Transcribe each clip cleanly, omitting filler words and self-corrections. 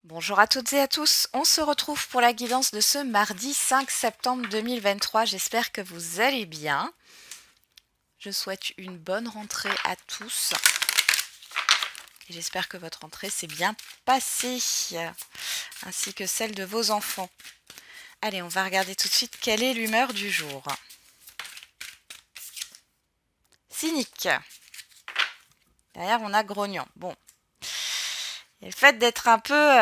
Bonjour à toutes et à tous, on se retrouve pour la guidance de ce mardi 5 septembre 2023. J'espère que vous allez bien. Je souhaite une bonne rentrée à tous. Et j'espère que votre rentrée s'est bien passée, ainsi que celle de vos enfants. Allez, on va regarder tout de suite quelle est l'humeur du jour. Cynique. Derrière, on a grognon. Bon, il y a le fait d'être un peu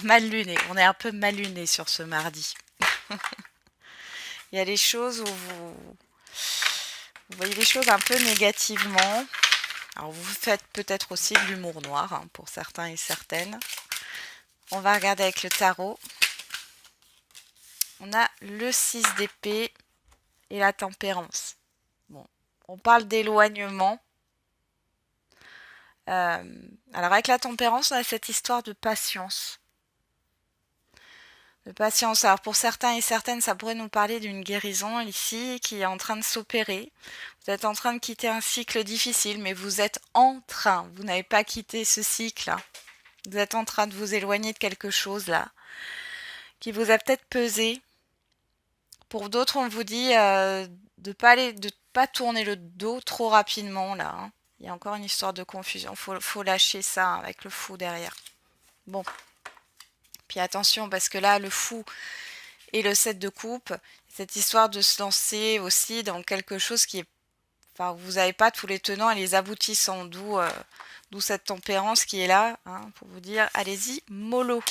mal luné. On est un peu mal luné sur ce mardi. Il y a des choses où vous voyez les choses un peu négativement. Alors vous faites peut-être aussi de l'humour noir pour certains et certaines. On va regarder avec le tarot. On a le 6 d'épée et la tempérance. Bon, on parle d'éloignement. Alors avec la tempérance, on a cette histoire de patience. De patience. Alors pour certains et certaines, ça pourrait nous parler d'une guérison ici qui est en train de s'opérer. Vous êtes en train de quitter un cycle difficile, mais vous êtes en train. Vous n'avez pas quitté ce cycle. Vous êtes en train de vous éloigner de quelque chose là, qui vous a peut-être pesé. Pour d'autres, on vous dit de pas tourner le dos trop rapidement là. Il y a encore une histoire de confusion. Faut lâcher ça avec le fou derrière. Bon. Puis attention parce que là, le fou et le 7 de coupe, cette histoire de se lancer aussi dans quelque chose qui est, enfin, vous n'avez pas tous les tenants et les aboutissants, d'où cette tempérance qui est là, pour vous dire, allez-y, mollo.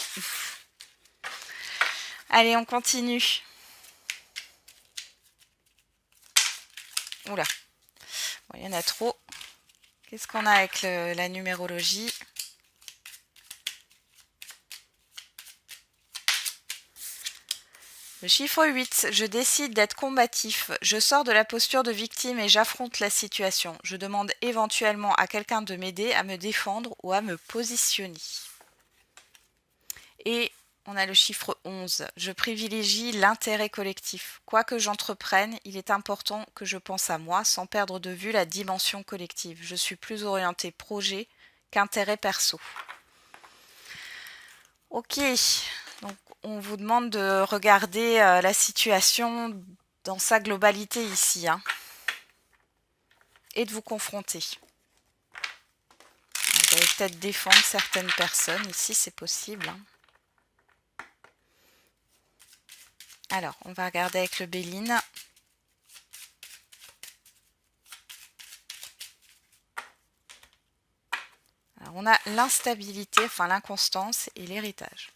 Allez, on continue. Oula, bon, il y en a trop. Qu'est-ce qu'on a avec la numérologie? Le chiffre 8, je décide d'être combatif. Je sors de la posture de victime et j'affronte la situation. Je demande éventuellement à quelqu'un de m'aider à me défendre ou à me positionner. Et on a le chiffre 11. Je privilégie l'intérêt collectif. Quoi que j'entreprenne, il est important que je pense à moi sans perdre de vue la dimension collective. Je suis plus orienté projet qu'intérêt perso. Ok, donc on vous demande de regarder la situation dans sa globalité ici, et de vous confronter. Vous allez peut-être défendre certaines personnes, ici c'est possible. Alors, on va regarder avec le Béline. Alors, on a l'instabilité, enfin l'inconstance et l'héritage.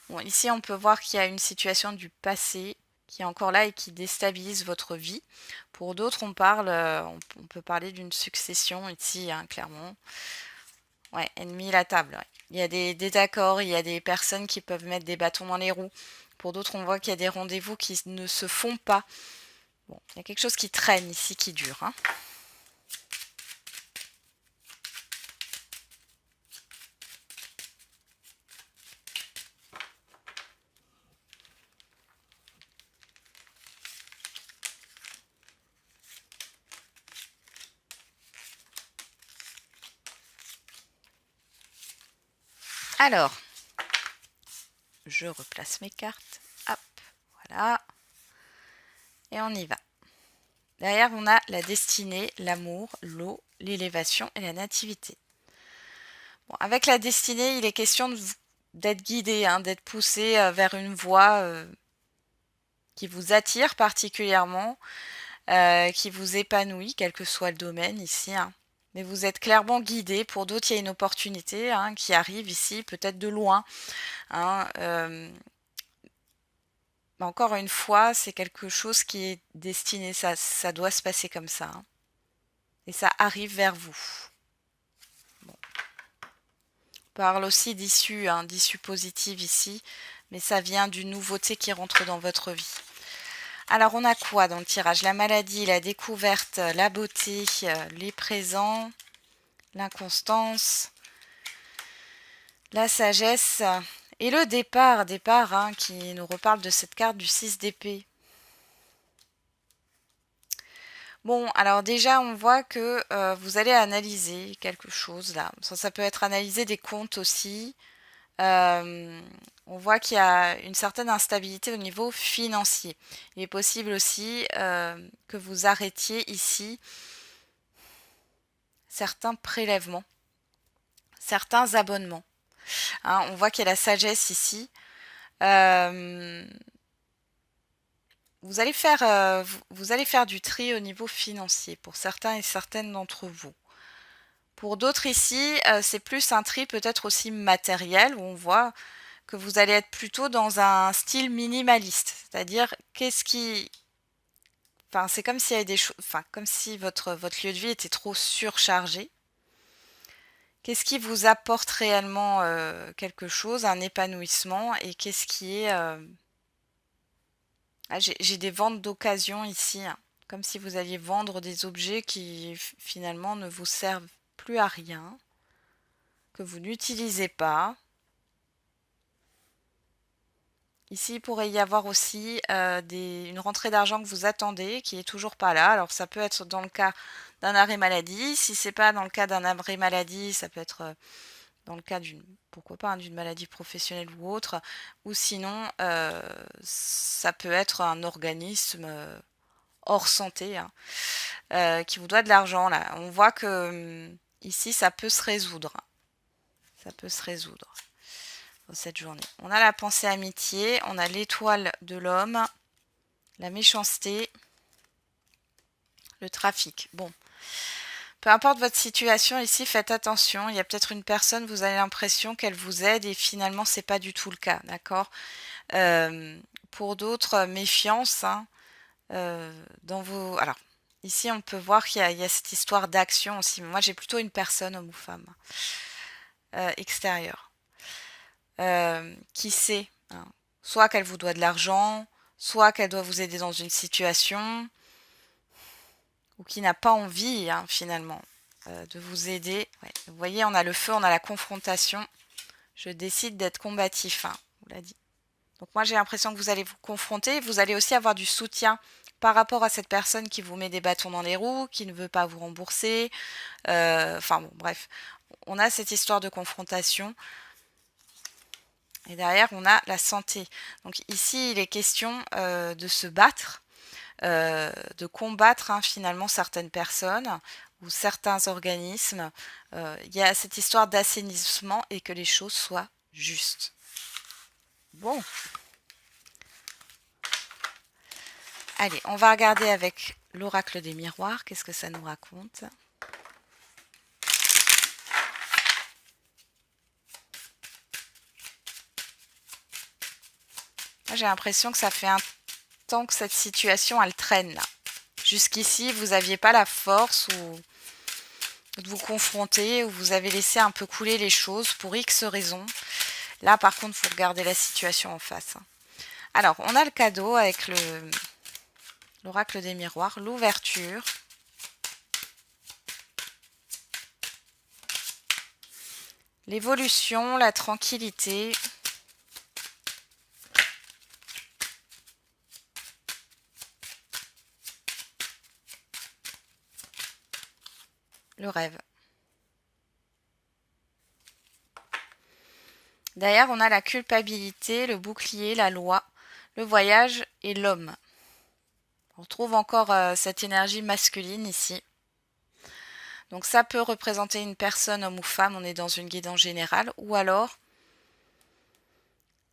Bon, ici, on peut voir qu'il y a une situation du passé qui est encore là et qui déstabilise votre vie. Pour d'autres, on peut parler d'une succession ici, clairement. Ouais, ennemi la table. Ouais. Il y a des désaccords, il y a des personnes qui peuvent mettre des bâtons dans les roues. Pour d'autres, on voit qu'il y a des rendez-vous qui ne se font pas. Bon, il y a quelque chose qui traîne ici, qui dure. Alors, je replace mes cartes. Hop, voilà. Et on y va. Derrière, on a la destinée, l'amour, l'eau, l'élévation et la nativité. Bon, avec la destinée, il est question d'être guidé, d'être poussé vers une voie qui vous attire particulièrement, qui vous épanouit, quel que soit le domaine ici. Mais vous êtes clairement guidé. Pour d'autres, il y a une opportunité qui arrive ici, peut-être de loin. Mais encore une fois, c'est quelque chose qui est destiné, ça doit se passer comme ça. Et ça arrive vers vous. Bon. On parle aussi d'issue, d'issue positive ici, mais ça vient d'une nouveauté qui rentre dans votre vie. Alors on a quoi dans le tirage? La maladie, la découverte, la beauté, les présents, l'inconstance, la sagesse et le départ, qui nous reparle de cette carte du 6 d'épée. Bon, alors déjà, on voit que vous allez analyser quelque chose là. Ça peut être analyser des comptes aussi. On voit qu'il y a une certaine instabilité au niveau financier. Il est possible aussi que vous arrêtiez ici certains prélèvements, certains abonnements. Hein, on voit qu'il y a la sagesse ici. Vous allez faire du tri au niveau financier pour certains et certaines d'entre vous. Pour d'autres ici, c'est plus un tri peut-être aussi matériel où on voit que vous allez être plutôt dans un style minimaliste, c'est-à-dire enfin c'est comme s'il y avait des choses, enfin comme si votre lieu de vie était trop surchargé. Qu'est-ce qui vous apporte réellement quelque chose, un épanouissement, et qu'est-ce qui est ah, j'ai des ventes d'occasion ici, hein, comme si vous alliez vendre des objets qui finalement ne vous servent plus à rien, que vous n'utilisez pas. Ici, il pourrait y avoir aussi une rentrée d'argent que vous attendez, qui est toujours pas là. Alors, ça peut être dans le cas d'un arrêt maladie. Si c'est pas dans le cas d'un arrêt maladie, ça peut être dans le cas pourquoi pas, hein, d'une maladie professionnelle ou autre. Ou sinon, ça peut être un organisme hors santé, hein, qui vous doit de l'argent là. On voit que ici, ça peut se résoudre. Ça peut se résoudre cette journée. On a la pensée amitié, on a l'étoile de l'homme, la méchanceté, le trafic. Bon, peu importe votre situation ici, faites attention. Il y a peut-être une personne, vous avez l'impression qu'elle vous aide et finalement c'est pas du tout le cas, d'accord. Pour d'autres, méfiance, hein, dans vos. Alors ici, on peut voir qu'il y a cette histoire d'action aussi. Mais moi, j'ai plutôt une personne, homme ou femme, extérieure, qui sait, hein, soit qu'elle vous doit de l'argent, soit qu'elle doit vous aider dans une situation, ou qui n'a pas envie, hein, finalement, de vous aider. Ouais. Vous voyez, on a le feu, on a la confrontation. Je décide d'être combatif, hein, on vous l'a dit. Donc moi, j'ai l'impression que vous allez vous confronter. Vous allez aussi avoir du soutien par rapport à cette personne qui vous met des bâtons dans les roues, qui ne veut pas vous rembourser. Enfin bon, bref. On a cette histoire de confrontation. Et derrière, on a la santé. Donc ici, il est question de se battre, de combattre, hein, finalement certaines personnes ou certains organismes. Il y a cette histoire d'assainissement et que les choses soient justes. Bon. Allez, on va regarder avec l'oracle des miroirs. Qu'est-ce que ça nous raconte? J'ai l'impression que ça fait un temps que cette situation, elle traîne là. Jusqu'ici, vous n'aviez pas la force de vous confronter, ou vous avez laissé un peu couler les choses pour X raisons. Là, par contre, il faut regarder la situation en face. Alors, on a le cadeau avec l'oracle des miroirs, l'ouverture. L'évolution, la tranquillité. Le rêve. Derrière, on a la culpabilité, le bouclier, la loi, le voyage et l'homme. On retrouve encore cette énergie masculine ici. Donc ça peut représenter une personne, homme ou femme, on est dans une guide en général, ou alors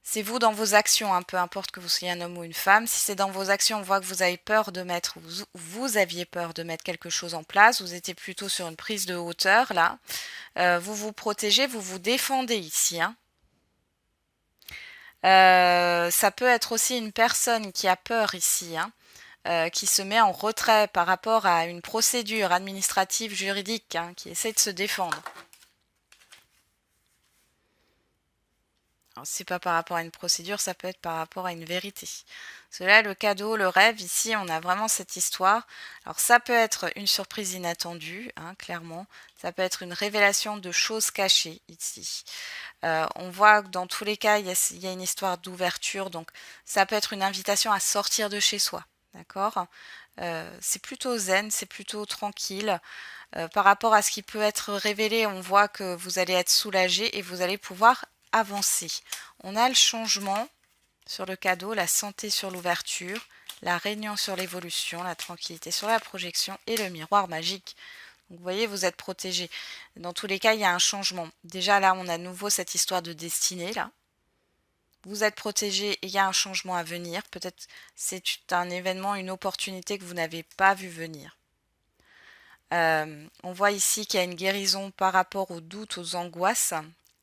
c'est vous dans vos actions, hein, peu importe que vous soyez un homme ou une femme. Si c'est dans vos actions, on voit que vous avez peur de mettre, vous aviez peur de mettre quelque chose en place, vous étiez plutôt sur une prise de hauteur là. Vous vous protégez, vous vous défendez ici, hein. Ça peut être aussi une personne qui a peur ici, hein, qui se met en retrait par rapport à une procédure administrative, juridique, hein, qui essaie de se défendre. Alors, si c'est pas par rapport à une procédure, ça peut être par rapport à une vérité. Cela, le cadeau, le rêve, ici, on a vraiment cette histoire. Alors, ça peut être une surprise inattendue, hein, clairement. Ça peut être une révélation de choses cachées, ici. On voit que dans tous les cas, il y a une histoire d'ouverture. Donc, ça peut être une invitation à sortir de chez soi. D'accord. C'est plutôt zen, c'est plutôt tranquille. Par rapport à ce qui peut être révélé, on voit que vous allez être soulagé et vous allez pouvoir avancer. On a le changement sur le cadeau, la santé sur l'ouverture, la réunion sur l'évolution, la tranquillité sur la projection et le miroir magique. Donc, vous voyez, vous êtes protégé. Dans tous les cas, il y a un changement. Déjà là, on a de nouveau cette histoire de destinée là. Vous êtes protégé et il y a un changement à venir. Peut-être c'est un événement, une opportunité que vous n'avez pas vu venir. On voit ici qu'il y a une guérison par rapport aux doutes, aux angoisses,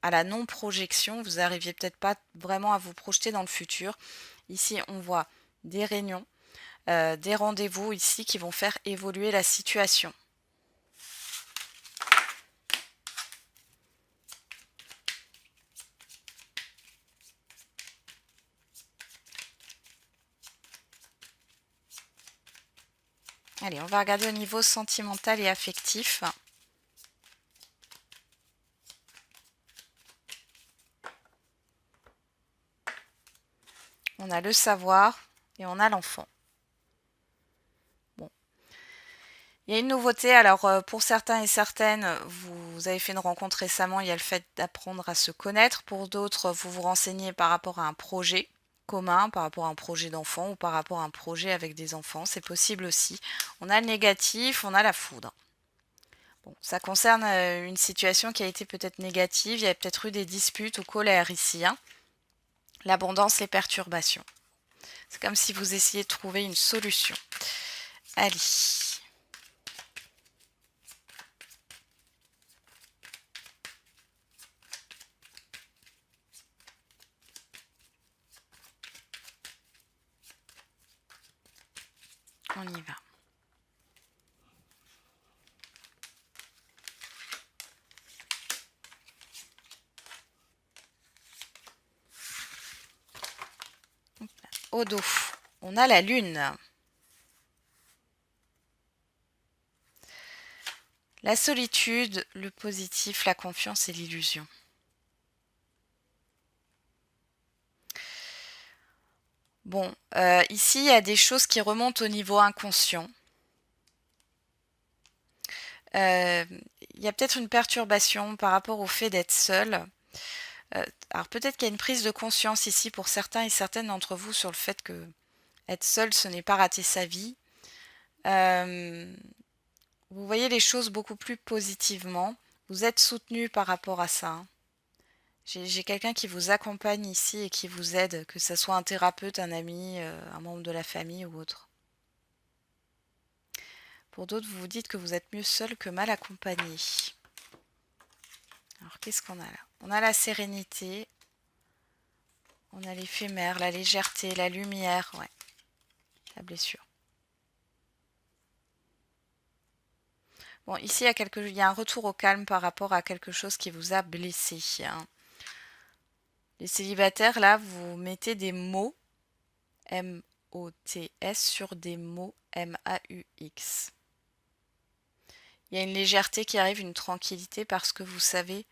à la non-projection. Vous n'arriviez peut-être pas vraiment à vous projeter dans le futur. Ici, on voit des réunions, des rendez-vous ici qui vont faire évoluer la situation. Allez, on va regarder au niveau sentimental et affectif. On a le savoir et on a l'enfant. Bon. Il y a une nouveauté, alors pour certains et certaines, vous avez fait une rencontre récemment, il y a le fait d'apprendre à se connaître. Pour d'autres, vous vous renseignez par rapport à un projet commun, par rapport à un projet d'enfant ou par rapport à un projet avec des enfants, c'est possible aussi. On a le négatif, on a la foudre. Bon, ça concerne une situation qui a été peut-être négative, il y a peut-être eu des disputes ou colères ici, hein. L'abondance, les perturbations. C'est comme si vous essayez de trouver une solution. Allez. On y va. Au dos, on a la lune. La solitude, le positif, la confiance et l'illusion. Bon, ici, il y a des choses qui remontent au niveau inconscient. Il y a peut-être une perturbation par rapport au fait d'être seul. Alors peut-être qu'il y a une prise de conscience ici pour certains et certaines d'entre vous sur le fait que être seul, ce n'est pas rater sa vie. Vous voyez les choses beaucoup plus positivement. Vous êtes soutenu par rapport à ça, hein. J'ai quelqu'un qui vous accompagne ici et qui vous aide, que ce soit un thérapeute, un ami, un membre de la famille ou autre. Pour d'autres, vous vous dites que vous êtes mieux seul que mal accompagné. Alors, qu'est-ce qu'on a là? On a la sérénité, on a l'éphémère, la légèreté, la lumière, ouais, la blessure. Bon, ici, il y a un retour au calme par rapport à quelque chose qui vous a blessé, hein. Les célibataires, là, vous mettez des mots M-O-T-S sur des mots M-A-U-X. Il y a une légèreté qui arrive, une tranquillité parce que vous savez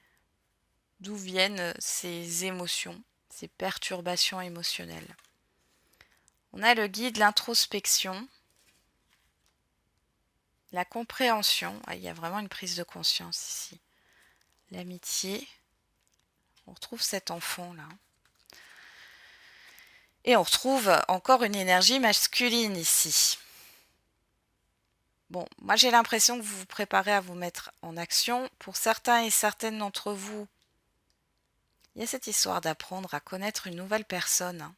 d'où viennent ces émotions, ces perturbations émotionnelles. On a le guide, l'introspection, la compréhension. Ah, il y a vraiment une prise de conscience ici. L'amitié. On retrouve cet enfant-là. Et on retrouve encore une énergie masculine ici. Bon, moi j'ai l'impression que vous vous préparez à vous mettre en action. Pour certains et certaines d'entre vous, il y a cette histoire d'apprendre à connaître une nouvelle personne, hein.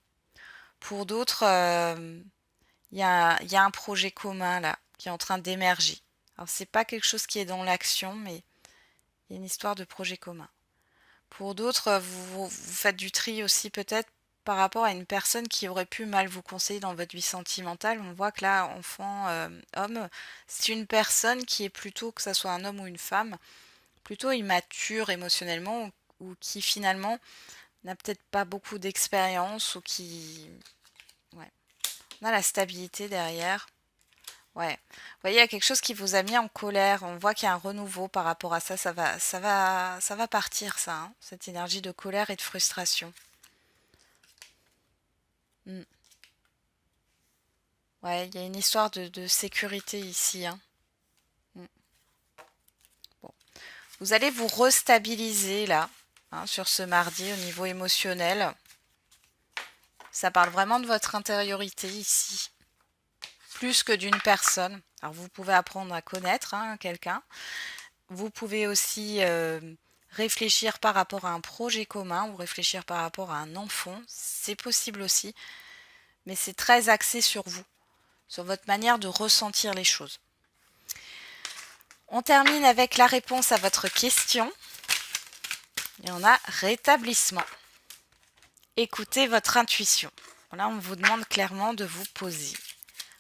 Pour d'autres, il y a un projet commun là qui est en train d'émerger. Alors c'est pas quelque chose qui est dans l'action, mais il y a une histoire de projet commun. Pour d'autres, vous faites du tri aussi peut-être par rapport à une personne qui aurait pu mal vous conseiller dans votre vie sentimentale. On voit que là, enfant, homme, c'est une personne qui est plutôt, que ce soit un homme ou une femme, plutôt immature émotionnellement ou qui finalement n'a peut-être pas beaucoup d'expérience ou qui... Ouais. On a la stabilité derrière. Ouais. Vous voyez, il y a quelque chose qui vous a mis en colère. On voit qu'il y a un renouveau par rapport à ça. Ça va partir, ça, hein, cette énergie de colère et de frustration. Mm. Ouais, il y a une histoire de sécurité ici, hein. Mm. Bon. Vous allez vous restabiliser là. hein, sur ce mardi au niveau émotionnel. Ça parle vraiment de votre intériorité ici, plus que d'une personne. Alors vous pouvez apprendre à connaître quelqu'un. Vous pouvez aussi réfléchir par rapport à un projet commun ou réfléchir par rapport à un enfant. C'est possible aussi, mais c'est très axé sur vous, sur votre manière de ressentir les choses. On termine avec la réponse à votre question. Et on a rétablissement. Écoutez votre intuition. Là, on vous demande clairement de vous poser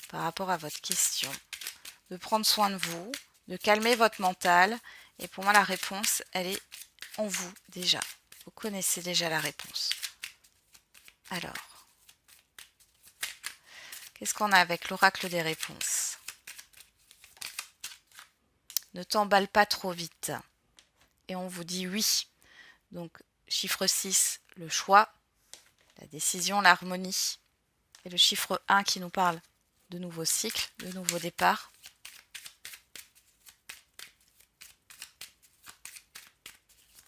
par rapport à votre question, de prendre soin de vous, de calmer votre mental. Et pour moi, la réponse, elle est en vous déjà. Vous connaissez déjà la réponse. Alors, qu'est-ce qu'on a avec l'oracle des réponses? Ne t'emballe pas trop vite. Et on vous dit oui. Donc, chiffre 6, le choix, la décision, l'harmonie. Et le chiffre 1 qui nous parle de nouveaux cycles, de nouveaux départs.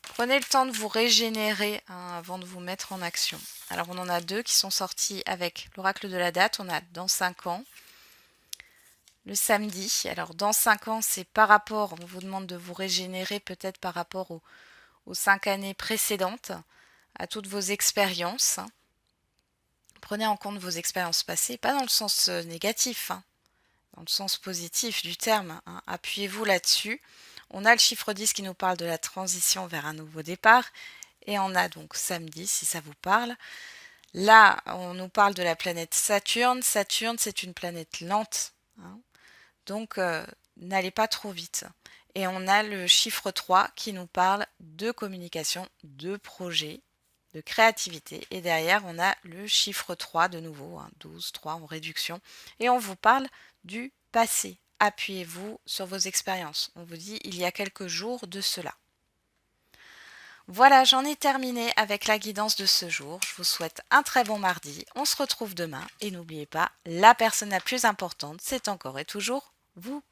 Prenez le temps de vous régénérer avant de vous mettre en action. Alors, on en a 2 qui sont sortis avec l'oracle de la date. On a dans 5 ans. Le samedi. Alors, dans 5 ans, c'est par rapport, on vous demande de vous régénérer peut-être par rapport aux 5 années précédentes, à toutes vos expériences. Prenez en compte vos expériences passées, pas dans le sens négatif, dans le sens positif du terme. Appuyez-vous là-dessus. On a le chiffre 10 qui nous parle de la transition vers un nouveau départ. Et on a donc samedi, si ça vous parle. Là, on nous parle de la planète Saturne. Saturne, c'est une planète lente. Donc, n'allez pas trop vite. Et on a le chiffre 3 qui nous parle de communication, de projet, de créativité. Et derrière, on a le chiffre 3 de nouveau, 12, 3 en réduction. Et on vous parle du passé. Appuyez-vous sur vos expériences. On vous dit il y a quelques jours de cela. Voilà, j'en ai terminé avec la guidance de ce jour. Je vous souhaite un très bon mardi. On se retrouve demain. Et n'oubliez pas, la personne la plus importante, c'est encore et toujours vous.